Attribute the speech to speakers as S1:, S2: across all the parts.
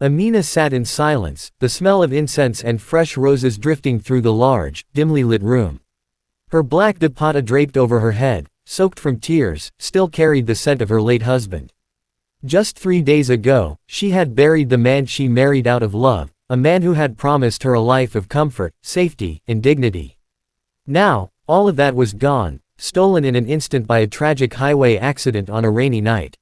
S1: Amina sat in silence, the smell of incense and fresh roses drifting through the large, dimly lit room. Her black dupatta draped over her head, soaked from tears, still carried the scent of her late husband. Just 3 days ago, she had buried the man she married out of love, a man who had promised her a life of comfort, safety, and dignity. Now, all of that was gone, stolen in an instant by a tragic highway accident on a rainy night.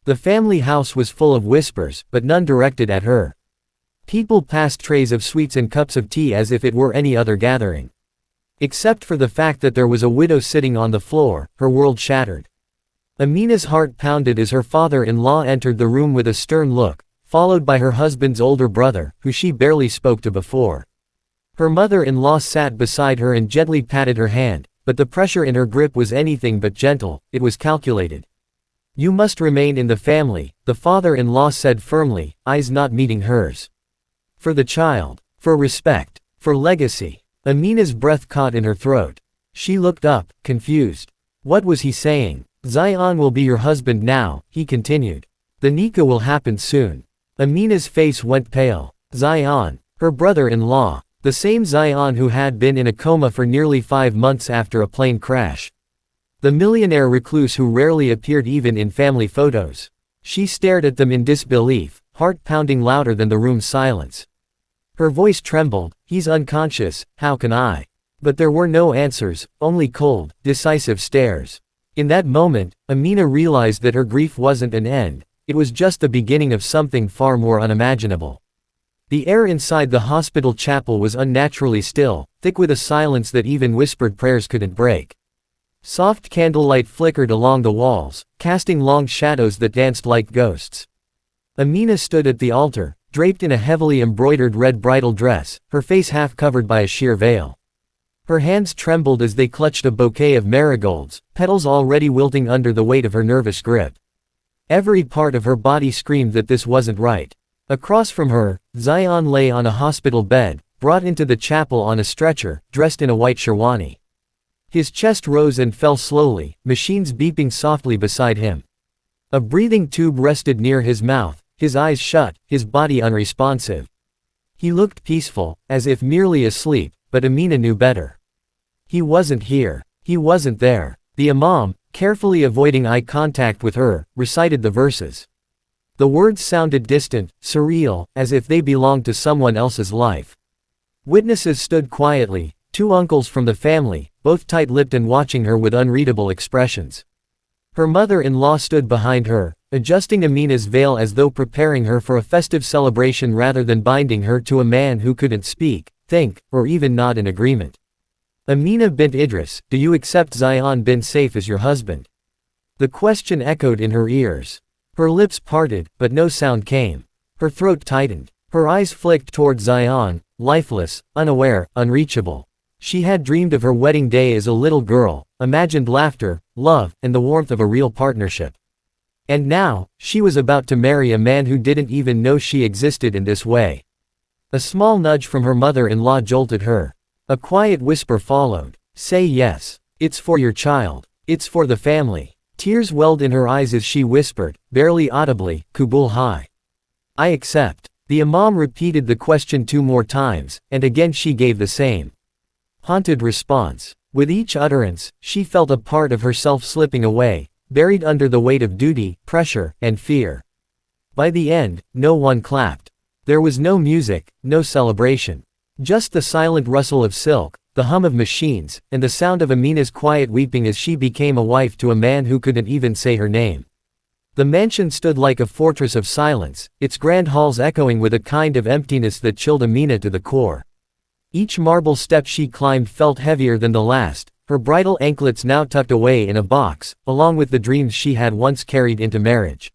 S1: The family house was full of whispers, but none directed at her. People passed trays of sweets and cups of tea as if it were any other gathering. Except for the fact that there was a widow sitting on the floor, her world shattered. Amina's heart pounded as her father-in-law entered the room with a stern look, followed by her husband's older brother, who she barely spoke to before. Her mother-in-law sat beside her and gently patted her hand, but the pressure in her grip was anything but gentle, it was calculated. "You must remain in the family," the father-in-law said firmly, eyes not meeting hers. "For the child. For respect. For legacy." Amina's breath caught in her throat. She looked up, confused. What was he saying? "Zion will be your husband now," he continued. "The nikah will happen soon." Amina's face went pale. Zion. Her brother-in-law. The same Zion who had been in a coma for nearly 5 months after a plane crash. The millionaire recluse who rarely appeared even in family photos. She stared at them in disbelief, heart pounding louder than the room's silence. Her voice trembled, "He's unconscious, how can I?" But there were no answers, only cold, decisive stares. In that moment, Amina realized that her grief wasn't an end, it was just the beginning of something far more unimaginable. The air inside the hospital chapel was unnaturally still, thick with a silence that even whispered prayers couldn't break. Soft candlelight flickered along the walls, casting long shadows that danced like ghosts. Amina stood at the altar, draped in a heavily embroidered red bridal dress, her face half covered by a sheer veil. Her hands trembled as they clutched a bouquet of marigolds, petals already wilting under the weight of her nervous grip. Every part of her body screamed that this wasn't right. Across from her, Zion lay on a hospital bed, brought into the chapel on a stretcher, dressed in a white sherwani. His chest rose and fell slowly, machines beeping softly beside him. A breathing tube rested near his mouth, his eyes shut, his body unresponsive. He looked peaceful, as if merely asleep, but Amina knew better. He wasn't here. He wasn't there. The imam, carefully avoiding eye contact with her, recited the verses. The words sounded distant, surreal, as if they belonged to someone else's life. Witnesses stood quietly, 2 uncles from the family, both tight-lipped and watching her with unreadable expressions. Her mother-in-law stood behind her, adjusting Amina's veil as though preparing her for a festive celebration rather than binding her to a man who couldn't speak, think, or even nod in agreement. "Amina bint Idris, do you accept Zion bin Saif as your husband?" The question echoed in her ears. Her lips parted, but no sound came. Her throat tightened. Her eyes flicked toward Zion, lifeless, unaware, unreachable. She had dreamed of her wedding day as a little girl, imagined laughter, love, and the warmth of a real partnership. And now, she was about to marry a man who didn't even know she existed in this way. A small nudge from her mother-in-law jolted her. A quiet whisper followed. "Say yes. It's for your child. It's for the family." Tears welled in her eyes as she whispered, barely audibly, "Kubul hai. I accept." The imam repeated the question 2 more times, and again she gave the same haunted response. With each utterance, she felt a part of herself slipping away, buried under the weight of duty, pressure, and fear. By the end, no one clapped. There was no music, no celebration. Just the silent rustle of silk, the hum of machines, and the sound of Amina's quiet weeping as she became a wife to a man who couldn't even say her name. The mansion stood like a fortress of silence, its grand halls echoing with a kind of emptiness that chilled Amina to the core. Each marble step she climbed felt heavier than the last, her bridal anklets now tucked away in a box, along with the dreams she had once carried into marriage.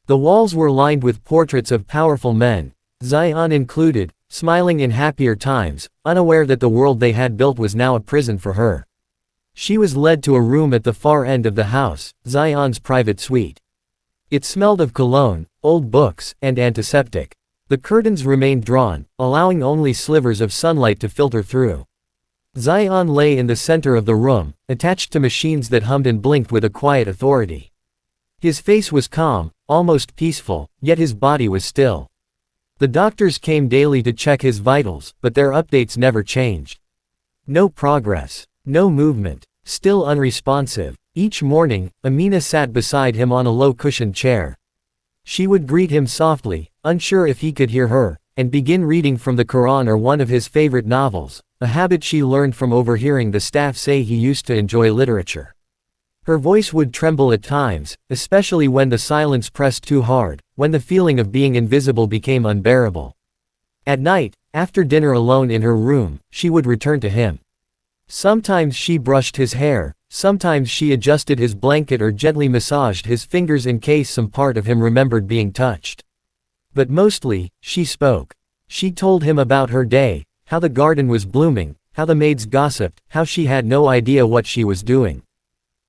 S1: The walls were lined with portraits of powerful men, Zion included, smiling in happier times, unaware that the world they had built was now a prison for her. She was led to a room at the far end of the house, Zion's private suite. It smelled of cologne, old books, and antiseptic. The curtains remained drawn, allowing only slivers of sunlight to filter through. Zion lay in the center of the room, attached to machines that hummed and blinked with a quiet authority. His face was calm, almost peaceful, yet his body was still. The doctors came daily to check his vitals, but their updates never changed. No progress. No movement. Still unresponsive. Each morning, Amina sat beside him on a low-cushioned chair. She would greet him softly, unsure if he could hear her, and begin reading from the Quran or one of his favorite novels, a habit she learned from overhearing the staff say he used to enjoy literature. Her voice would tremble at times, especially when the silence pressed too hard, when the feeling of being invisible became unbearable. At night, after dinner alone in her room, she would return to him. Sometimes she brushed his hair, sometimes she adjusted his blanket or gently massaged his fingers in case some part of him remembered being touched. But mostly, she spoke. She told him about her day, how the garden was blooming, how the maids gossiped, how she had no idea what she was doing.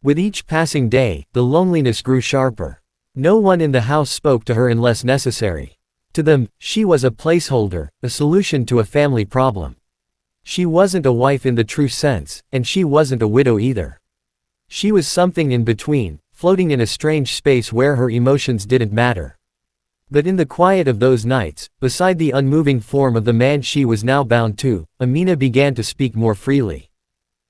S1: With each passing day, the loneliness grew sharper. No one in the house spoke to her unless necessary. To them, she was a placeholder, a solution to a family problem. She wasn't a wife in the true sense, and she wasn't a widow either. She was something in between, floating in a strange space where her emotions didn't matter. But in the quiet of those nights, beside the unmoving form of the man she was now bound to, Amina began to speak more freely.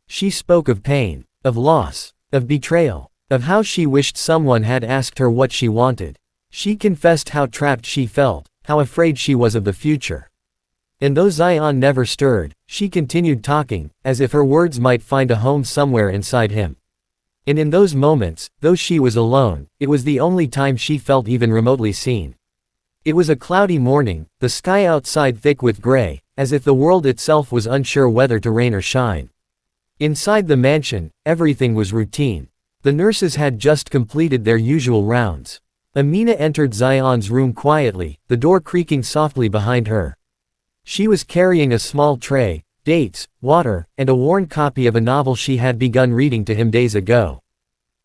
S1: She spoke of pain, of loss, of betrayal, of how she wished someone had asked her what she wanted. She confessed how trapped she felt, how afraid she was of the future. And though Zion never stirred, she continued talking, as if her words might find a home somewhere inside him. And in those moments, though she was alone, it was the only time she felt even remotely seen. It was a cloudy morning, the sky outside thick with gray, as if the world itself was unsure whether to rain or shine. Inside the mansion, everything was routine. The nurses had just completed their usual rounds. Amina entered Zion's room quietly, the door creaking softly behind her. She was carrying a small tray, dates, water, and a worn copy of a novel she had begun reading to him days ago.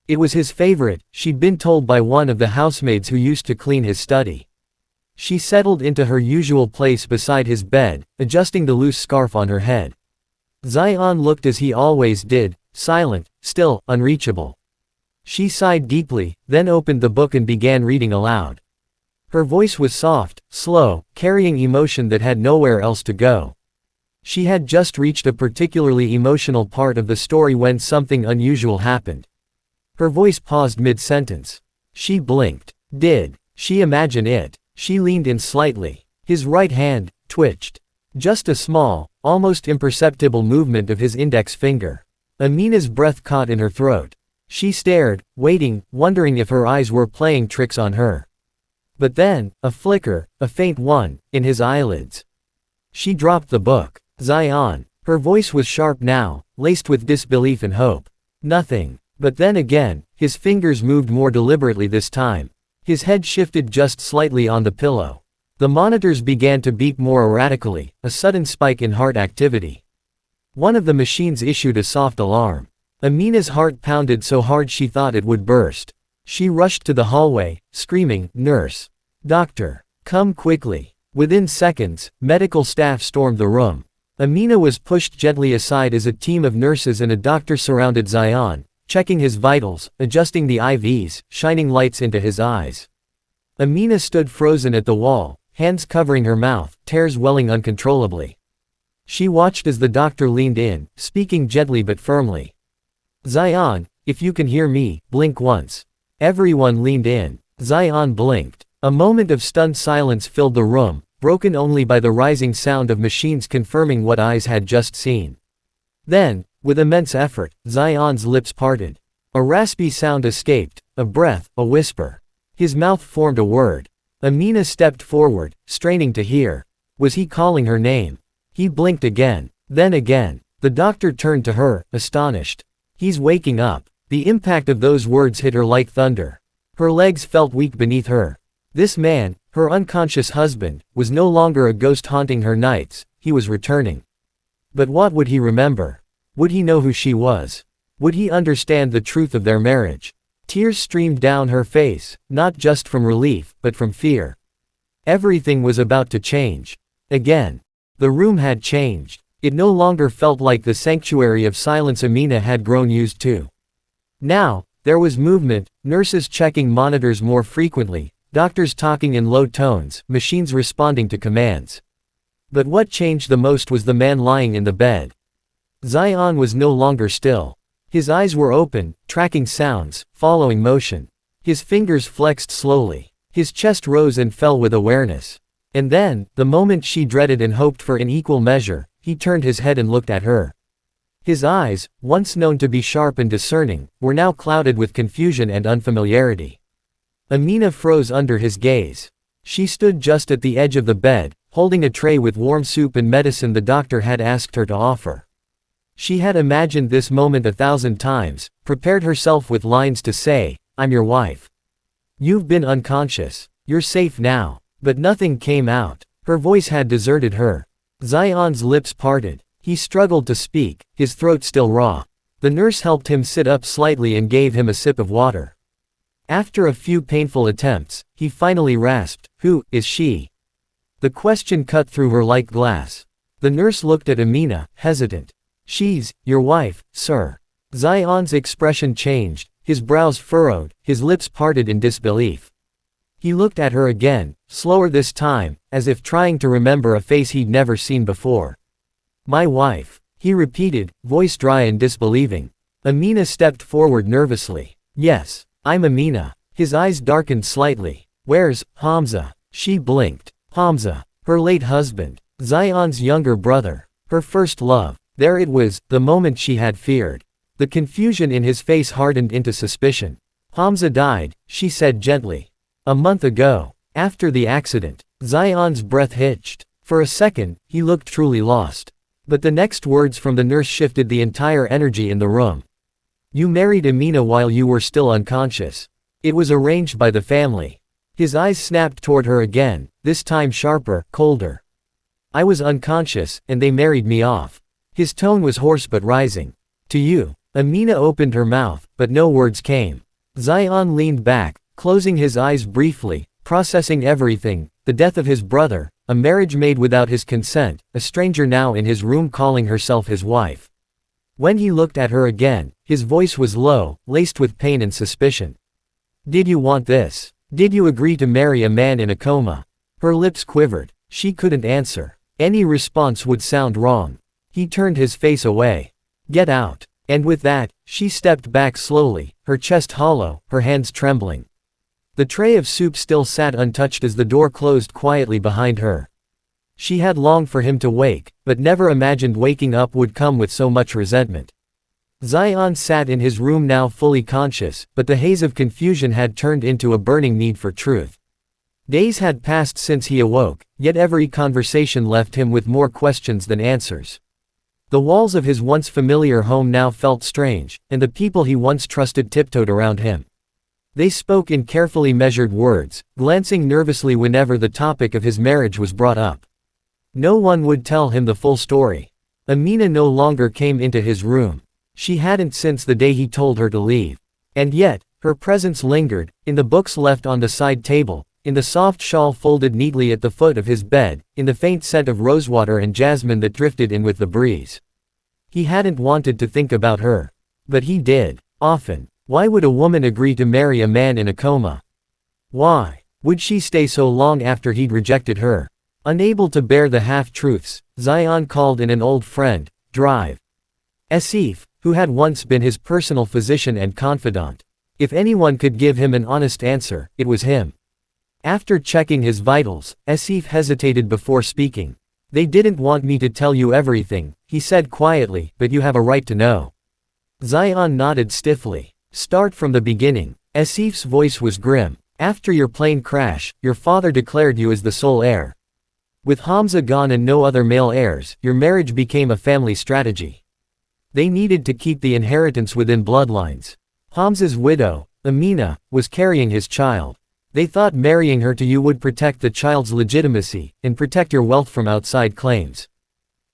S1: It was his favorite, she'd been told by one of the housemaids who used to clean his study. She settled into her usual place beside his bed, adjusting the loose scarf on her head. Zion looked as he always did, silent, still, unreachable. She sighed deeply, then opened the book and began reading aloud. Her voice was soft, slow, carrying emotion that had nowhere else to go. She had just reached a particularly emotional part of the story when something unusual happened. Her voice paused mid-sentence. She blinked. Did she imagine it? She leaned in slightly. His right hand twitched. Just a small, almost imperceptible movement of his index finger. Amina's breath caught in her throat. She stared, waiting, wondering if her eyes were playing tricks on her. But then, a flicker, a faint one, in his eyelids. She dropped the book. Zion. Her voice was sharp now, laced with disbelief and hope. Nothing. But then again, his fingers moved more deliberately this time. His head shifted just slightly on the pillow. The monitors began to beep more erratically, a sudden spike in heart activity. One of the machines issued a soft alarm. Amina's heart pounded so hard she thought it would burst. She rushed to the hallway, screaming, "Nurse! Doctor! Come quickly!" Within seconds, medical staff stormed the room. Amina was pushed gently aside as a team of nurses and a doctor surrounded Zion, checking his vitals, adjusting the IVs, shining lights into his eyes. Amina stood frozen at the wall, hands covering her mouth, tears welling uncontrollably. She watched as the doctor leaned in, speaking gently but firmly. "Zion, if you can hear me, blink once." Everyone leaned in. Zion blinked. A moment of stunned silence filled the room, broken only by the rising sound of machines confirming what eyes had just seen. Then, with immense effort, Zion's lips parted. A raspy sound escaped, a breath, a whisper. His mouth formed a word. Amina stepped forward, straining to hear. Was he calling her name? He blinked again, then again. The doctor turned to her, astonished. "He's waking up." The impact of those words hit her like thunder. Her legs felt weak beneath her. This man, her unconscious husband, was no longer a ghost haunting her nights, he was returning. But what would he remember? Would he know who she was? Would he understand the truth of their marriage? Tears streamed down her face, not just from relief, but from fear. Everything was about to change. Again. The room had changed. It no longer felt like the sanctuary of silence Amina had grown used to. Now, there was movement, nurses checking monitors more frequently, Doctors talking in low tones, machines responding to commands. But what changed the most was the man lying in the bed. Zion was no longer still. His eyes were open, tracking sounds, following motion. His fingers flexed slowly. His chest rose and fell with awareness. And then, the moment she dreaded and hoped for in equal measure, he turned his head and looked at her. His eyes, once known to be sharp and discerning, were now clouded with confusion and unfamiliarity. Amina froze under his gaze. She stood just at the edge of the bed, holding a tray with warm soup and medicine the doctor had asked her to offer. She had imagined this moment 1,000 times, prepared herself with lines to say, "I'm your wife. You've been unconscious. You're safe now." But nothing came out. Her voice had deserted her. Zion's lips parted. He struggled to speak, his throat still raw. The nurse helped him sit up slightly and gave him a sip of water. After a few painful attempts, he finally rasped, "Who is she?" The question cut through her like glass. The nurse looked at Amina, hesitant. "She's your wife, sir." Zion's expression changed, his brows furrowed, his lips parted in disbelief. He looked at her again, slower this time, as if trying to remember a face he'd never seen before. "My wife," he repeated, voice dry and disbelieving. Amina stepped forward nervously. "Yes, I'm Amina." His eyes darkened slightly. "Where's Hamza?" She blinked. Hamza, her late husband, Zion's younger brother, her first love. There it was, the moment she had feared. The confusion in his face hardened into suspicion. "Hamza died," she said gently. "A month ago. After the accident." Zion's breath hitched. For a second, he looked truly lost. But the next words from the nurse shifted the entire energy in the room. "You married Amina while you were still unconscious. It was arranged by the family." His eyes snapped toward her again, this time sharper, colder. "I was unconscious, and they married me off." His tone was hoarse but rising. "To you." Amina opened her mouth, but no words came. Zion leaned back, closing his eyes briefly, processing everything, the death of his brother, a marriage made without his consent, a stranger now in his room calling herself his wife. When he looked at her again, his voice was low, laced with pain and suspicion. "Did you want this? Did you agree to marry a man in a coma?" Her lips quivered. She couldn't answer. Any response would sound wrong. He turned his face away. "Get out." And with that, she stepped back slowly, her chest hollow, her hands trembling. The tray of soup still sat untouched as the door closed quietly behind her. She had longed for him to wake, but never imagined waking up would come with so much resentment. Zion sat in his room now fully conscious, but the haze of confusion had turned into a burning need for truth. Days had passed since he awoke, yet every conversation left him with more questions than answers. The walls of his once familiar home now felt strange, and the people he once trusted tiptoed around him. They spoke in carefully measured words, glancing nervously whenever the topic of his marriage was brought up. No one would tell him the full story. Amina no longer came into his room. She hadn't since the day he told her to leave. And yet, her presence lingered, in the books left on the side table, in the soft shawl folded neatly at the foot of his bed, in the faint scent of rosewater and jasmine that drifted in with the breeze. He hadn't wanted to think about her. But he did, often. Why would a woman agree to marry a man in a coma? Why would she stay so long after he'd rejected her? Unable to bear the half-truths, Zion called in an old friend, Drive. Asif, who had once been his personal physician and confidant. If anyone could give him an honest answer, it was him. After checking his vitals, Asif hesitated before speaking. "They didn't want me to tell you everything," he said quietly, "but you have a right to know." Zion nodded stiffly. "Start from the beginning." Asif's voice was grim. "After your plane crash, your father declared you as the sole heir. With Hamza gone and no other male heirs, your marriage became a family strategy. They needed to keep the inheritance within bloodlines. Hamza's widow, Amina, was carrying his child. They thought marrying her to you would protect the child's legitimacy, and protect your wealth from outside claims."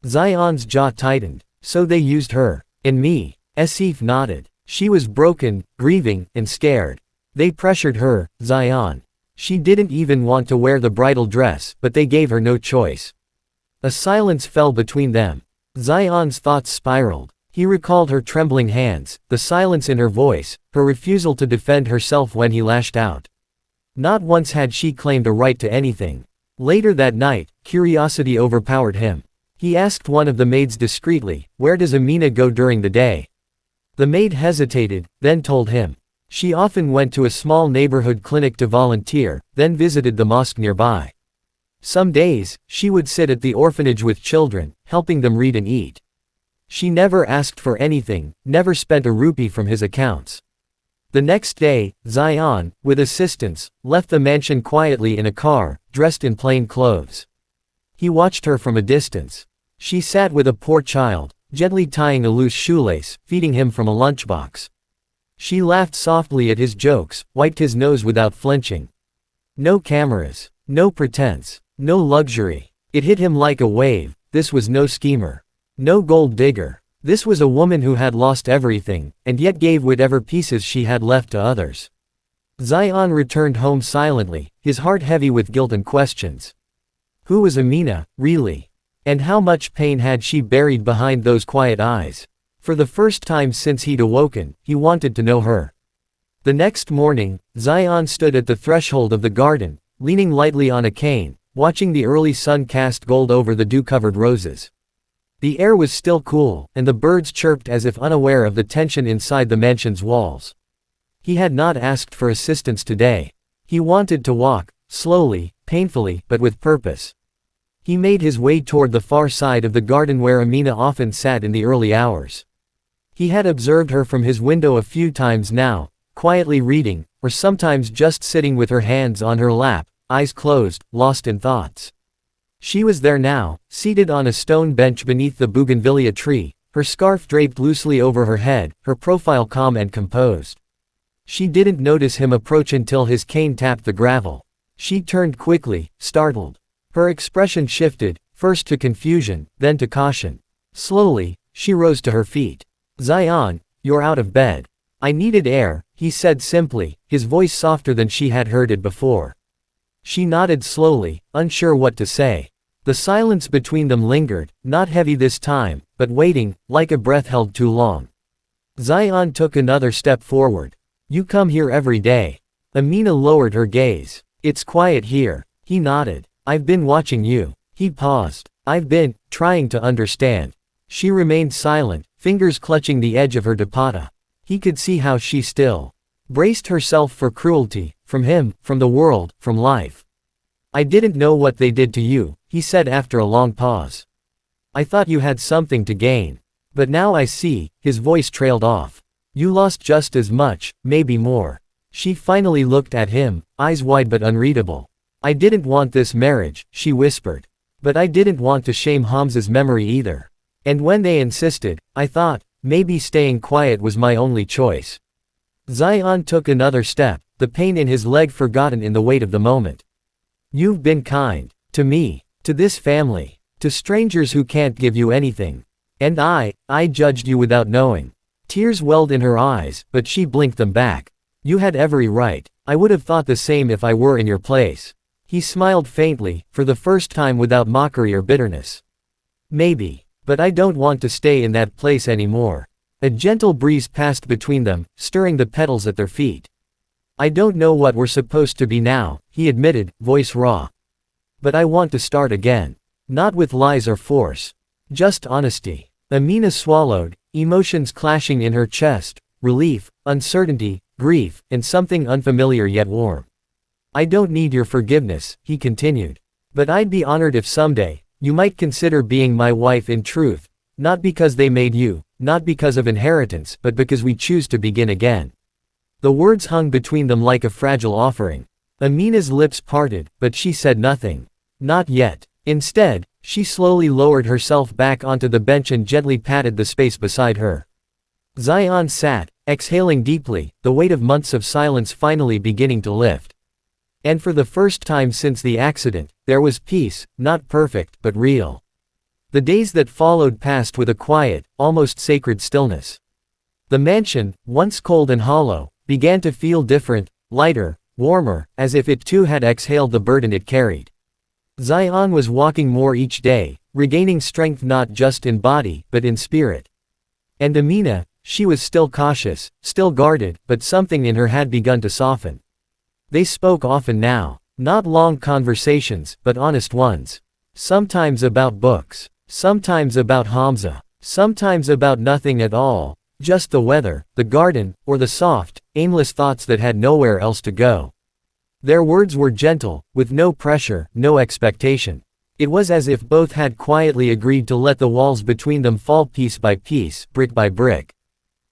S1: Zion's jaw tightened. "So they used her. And me." Asif nodded. "She was broken, grieving, and scared. They pressured her, Zion. She didn't even want to wear the bridal dress, but they gave her no choice." A silence fell between them. Zion's thoughts spiraled. He recalled her trembling hands, the silence in her voice, her refusal to defend herself when he lashed out. Not once had she claimed a right to anything. Later that night, curiosity overpowered him. He asked one of the maids discreetly, "Where does Amina go during the day?" The maid hesitated, then told him. She often went to a small neighborhood clinic to volunteer, then visited the mosque nearby. Some days, she would sit at the orphanage with children, helping them read and eat. She never asked for anything, never spent a rupee from his accounts. The next day, Zion, with assistance, left the mansion quietly in a car, dressed in plain clothes. He watched her from a distance. She sat with a poor child, gently tying a loose shoelace, feeding him from a lunchbox. She laughed softly at his jokes, wiped his nose without flinching. No cameras, no pretense, no luxury. It hit him like a wave. This was no schemer. No gold digger. This was a woman who had lost everything, and yet gave whatever pieces she had left to others. Zion returned home silently, his heart heavy with guilt and questions. Who was Amina, really? And how much pain had she buried behind those quiet eyes? For the first time since he'd awoken, he wanted to know her. The next morning, Zion stood at the threshold of the garden, leaning lightly on a cane, watching the early sun cast gold over the dew-covered roses. The air was still cool, and the birds chirped as if unaware of the tension inside the mansion's walls. He had not asked for assistance today. He wanted to walk, slowly, painfully, but with purpose. He made his way toward the far side of the garden where Amina often sat in the early hours. He had observed her from his window a few times now, quietly reading, or sometimes just sitting with her hands on her lap, eyes closed, lost in thoughts. She was there now, seated on a stone bench beneath the bougainvillea tree, her scarf draped loosely over her head, her profile calm and composed. She didn't notice him approach until his cane tapped the gravel. She turned quickly, startled. Her expression shifted, first to confusion, then to caution. Slowly, she rose to her feet. "Zion, you're out of bed." "I needed air," he said simply, his voice softer than she had heard it before. She nodded slowly, unsure what to say. The silence between them lingered, not heavy this time, but waiting, like a breath held too long. Zion took another step forward. "You come here every day." Amina lowered her gaze. "It's quiet here." He nodded. "I've been watching you." He paused. "I've been trying to understand." She remained silent, fingers clutching the edge of her dupatta. He could see how she still braced herself for cruelty, from him, from the world, from life. "I didn't know what they did to you," he said after a long pause. "I thought you had something to gain. But now I see." His voice trailed off. "You lost just as much, maybe more." She finally looked at him, eyes wide but unreadable. "I didn't want this marriage," she whispered. "But I didn't want to shame Hamza's memory either. And when they insisted, I thought, maybe staying quiet was my only choice." Zion took another step, the pain in his leg forgotten in the weight of the moment. "You've been kind. To me. To this family. To strangers who can't give you anything. And I judged you without knowing." Tears welled in her eyes, but she blinked them back. "You had every right. I would have thought the same if I were in your place." He smiled faintly, for the first time without mockery or bitterness. "Maybe. But I don't want to stay in that place anymore." A gentle breeze passed between them, stirring the petals at their feet. "I don't know what we're supposed to be now," he admitted, voice raw. "But I want to start again. Not with lies or force. Just honesty." Amina swallowed, emotions clashing in her chest, relief, uncertainty, grief, and something unfamiliar yet warm. "I don't need your forgiveness," he continued. "But I'd be honored if someday, you might consider being my wife in truth, not because they made you, not because of inheritance, but because we choose to begin again." The words hung between them like a fragile offering. Amina's lips parted, but she said nothing. Not yet. Instead, she slowly lowered herself back onto the bench and gently patted the space beside her. Zion sat, exhaling deeply, the weight of months of silence finally beginning to lift. And for the first time since the accident, there was peace, not perfect, but real. The days that followed passed with a quiet, almost sacred stillness. The mansion, once cold and hollow, began to feel different, lighter, warmer, as if it too had exhaled the burden it carried. Zion was walking more each day, regaining strength not just in body, but in spirit. And Amina, she was still cautious, still guarded, but something in her had begun to soften. They spoke often now. Not long conversations, but honest ones. Sometimes about books. Sometimes about Hamza. Sometimes about nothing at all. Just the weather, the garden, or the soft, aimless thoughts that had nowhere else to go. Their words were gentle, with no pressure, no expectation. It was as if both had quietly agreed to let the walls between them fall piece by piece, brick by brick.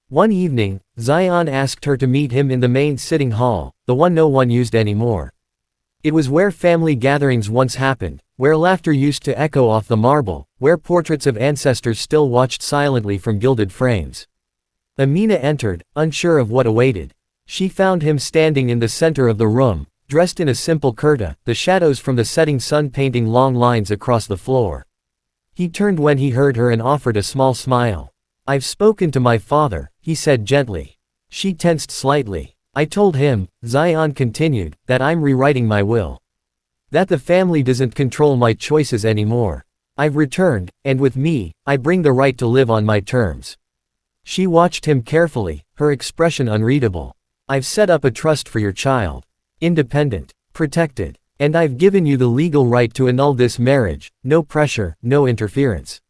S1: One evening, Zion asked her to meet him in the main sitting hall, the one no one used anymore. It was where family gatherings once happened, where laughter used to echo off the marble, where portraits of ancestors still watched silently from gilded frames. Amina entered, unsure of what awaited. She found him standing in the center of the room, dressed in a simple kurta, the shadows from the setting sun painting long lines across the floor. He turned when he heard her and offered a small smile. "I've spoken to my father," he said gently. She tensed slightly. "I told him," Zion continued, "that I'm rewriting my will. That the family doesn't control my choices anymore. I've returned, and with me, I bring the right to live on my terms." She watched him carefully, her expression unreadable. "I've set up a trust for your child. Independent. Protected. And I've given you the legal right to annul this marriage, no pressure, no interference.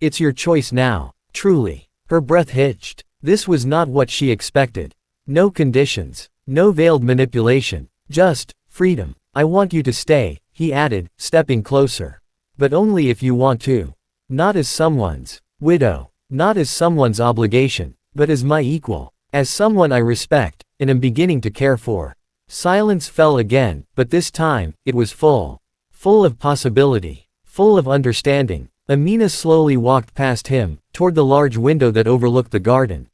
S1: It's your choice now, truly." Her breath hitched. This was not what she expected. No conditions. No veiled manipulation. Just freedom. "I want you to stay," he added, stepping closer. "But only if you want to. Not as someone's widow. Not as someone's obligation, but as my equal. As someone I respect, and am beginning to care for." Silence fell again, but this time, it was full. Full of possibility. Full of understanding. Amina slowly walked past him, toward the large window that overlooked the garden.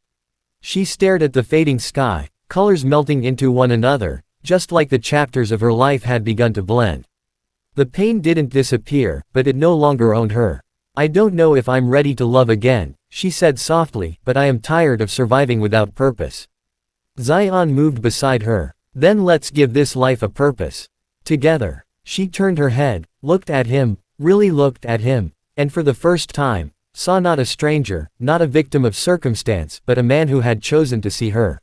S1: She stared at the fading sky, colors melting into one another, just like the chapters of her life had begun to blend. The pain didn't disappear, but it no longer owned her. "I don't know if I'm ready to love again," she said softly, "but I am tired of surviving without purpose." Zion moved beside her. "Then let's give this life a purpose. Together." She turned her head, looked at him, really looked at him, and for the first time, saw not a stranger, not a victim of circumstance, but a man who had chosen to see her.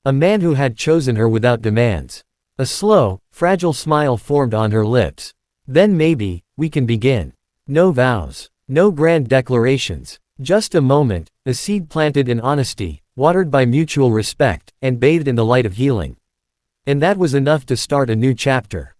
S1: A man who had chosen her without demands. A slow, fragile smile formed on her lips. "Then maybe, we can begin. No vows. No grand declarations. Just a moment, a seed planted in honesty, watered by mutual respect, and bathed in the light of healing." And that was enough to start a new chapter.